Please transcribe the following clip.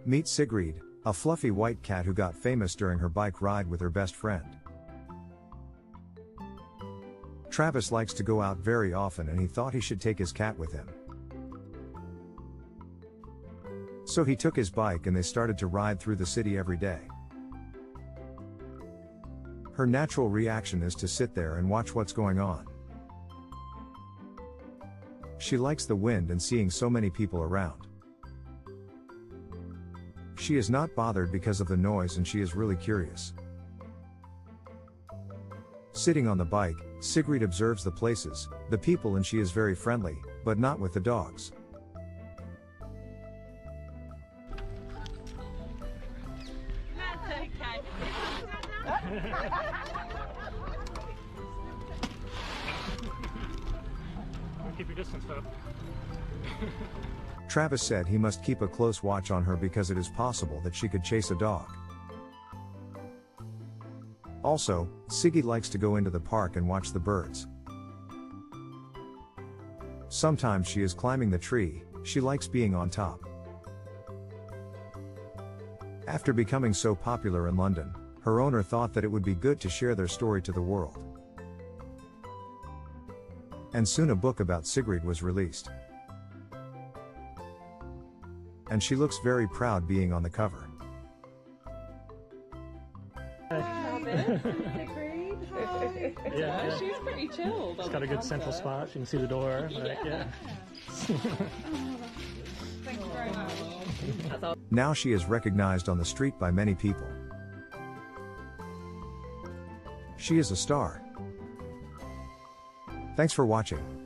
Meet Sigrid, a fluffy white cat who got famous during her bike ride with her best friend. Travis likes to go out very often and he thought he should take his cat with him. So he took his bike and they started to ride through the city every day. Her natural reaction is to sit there and watch what's going on. She likes the wind and seeing so many people around. She is not bothered because of the noise and she is really curious. Sitting on the bike, Sigrid observes the places, the people, and she is very friendly, but not with the dogs. That's okay. Keep your distance, though. Travis said he must keep a close watch on her because it is possible that she could chase a dog. Also, Siggy likes to go into the park and watch the birds. Sometimes she is climbing the tree, she likes being on top. After becoming so popular in London, her owner thought that it would be good to share their story to the world. And soon a book about Sigrid was released. And she looks very proud being on the cover. Yeah, She's pretty chilled. It's got a good central spot. You can see the door. Yeah. Thank you very much. Now she is recognized on the street by many people. She is a star. Thanks for watching.